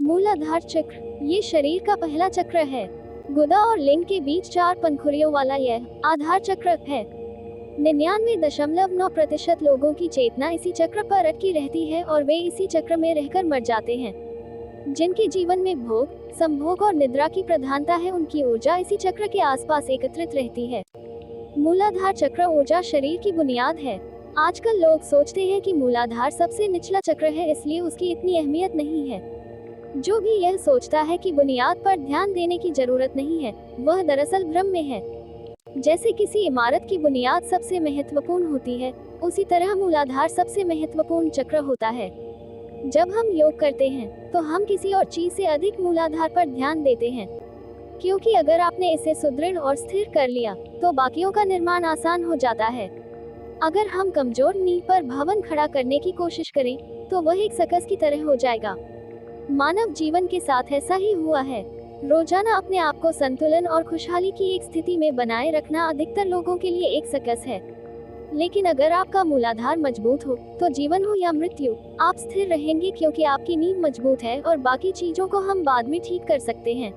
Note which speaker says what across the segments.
Speaker 1: मूलाधार चक्र ये शरीर का पहला चक्र है। गुदा और लिंग के बीच 4 पंखुड़ियों वाला यह आधार चक्र है। 99.9% लोगों की चेतना इसी चक्र पर अटकी रहती है और वे इसी चक्र में रहकर मर जाते हैं। जिनके जीवन में भोग, संभोग और निद्रा की प्रधानता है, उनकी ऊर्जा इसी चक्र के आसपास एकत्रित रहती है। मूलाधार चक्र ऊर्जा शरीर की बुनियाद है। आजकल लोग सोचते हैं कि मूलाधार सबसे निचला चक्र है, इसलिए उसकी इतनी अहमियत नहीं है। जो भी यह सोचता है कि बुनियाद पर ध्यान देने की जरूरत नहीं है, वह दरअसल भ्रम में है। जैसे किसी इमारत की बुनियाद सबसे महत्वपूर्ण होती है, उसी तरह मूलाधार सबसे महत्वपूर्ण चक्र होता है। जब हम योग करते हैं तो हम किसी और चीज से अधिक मूलाधार पर ध्यान देते हैं, क्योंकि अगर आपने इसे सुदृढ़ और स्थिर कर लिया तो बाकियों का निर्माण आसान हो जाता है। अगर हम कमजोर नींव पर भवन खड़ा करने की कोशिश करें तो वह एक सकस की तरह हो जाएगा। मानव जीवन के साथ ऐसा ही हुआ है। रोजाना अपने आप को संतुलन और खुशहाली की एक स्थिति में बनाए रखना अधिकतर लोगों के लिए एक सकस है। लेकिन अगर आपका मूलाधार मजबूत हो तो जीवन हो या मृत्यु, आप स्थिर रहेंगे, क्योंकि आपकी नींव मजबूत है और बाकी चीजों को हम बाद में ठीक कर सकते हैं।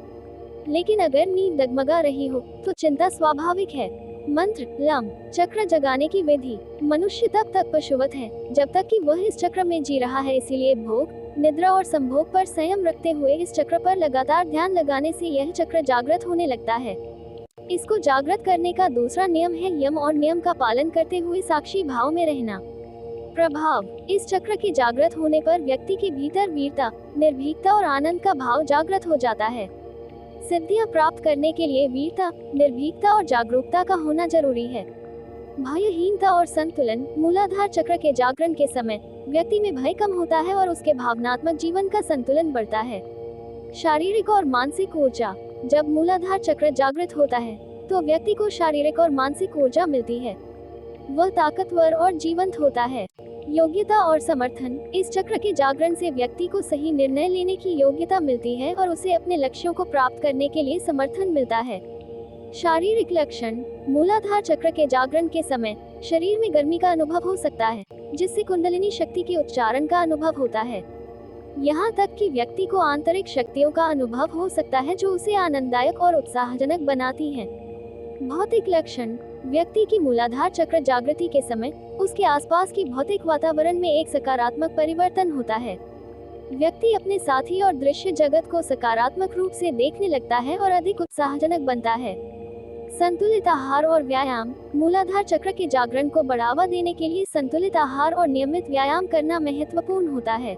Speaker 1: लेकिन अगर नींव डगमगा रही हो तो चिंता स्वाभाविक है। मंत्र लम चक्र जगाने की विधि। मनुष्य तब तक पशुवत है जब तक कि वह इस चक्र में जी रहा है, इसीलिए भोग, निद्रा और संभोग पर संयम रखते हुए इस चक्र पर लगातार ध्यान लगाने से यह चक्र जागृत होने लगता है। इसको जागृत करने का दूसरा नियम है यम और नियम का पालन करते हुए साक्षी भाव में रहना। प्रभाव। इस चक्र के जागृत होने पर व्यक्ति के भीतर वीरता, निर्भीकता और आनंद का भाव जागृत हो जाता है। सिद्धियां प्राप्त करने के लिए वीरता, निर्भीकता और जागरूकता का होना जरूरी है। भयहीनता और संतुलन। मूलाधार चक्र के जागरण के समय व्यक्ति में भय कम होता है और उसके भावनात्मक जीवन का संतुलन बढ़ता है। शारीरिक और मानसिक ऊर्जा। जब मूलाधार चक्र जागृत होता है तो व्यक्ति को शारीरिक और मानसिक ऊर्जा मिलती है। वह ताकतवर और जीवंत होता है। योग्यता और समर्थन। इस चक्र के जागरण से व्यक्ति को सही निर्णय लेने की योग्यता मिलती है और उसे अपने लक्ष्यों को प्राप्त करने के लिए समर्थन मिलता है। शारीरिक लक्षण। मूलाधार चक्र के जागरण के समय शरीर में गर्मी का अनुभव हो सकता है, जिससे कुंडलिनी शक्ति के उच्चारण का अनुभव होता है। यहाँ तक कि व्यक्ति को आंतरिक शक्तियों का अनुभव हो सकता है जो उसे आनंददायक और उत्साहजनक बनाती हैं। भौतिक लक्षण। व्यक्ति की मूलाधार चक्र जागृति के समय उसके आसपास की भौतिक वातावरण में एक सकारात्मक परिवर्तन होता है। व्यक्ति अपने साथी और दृश्य जगत को सकारात्मक रूप से देखने लगता है और अधिक उत्साहजनक बनता है। संतुलित आहार और व्यायाम। मूलाधार चक्र के जागरण को बढ़ावा देने के लिए संतुलित आहार और नियमित व्यायाम करना महत्वपूर्ण होता है।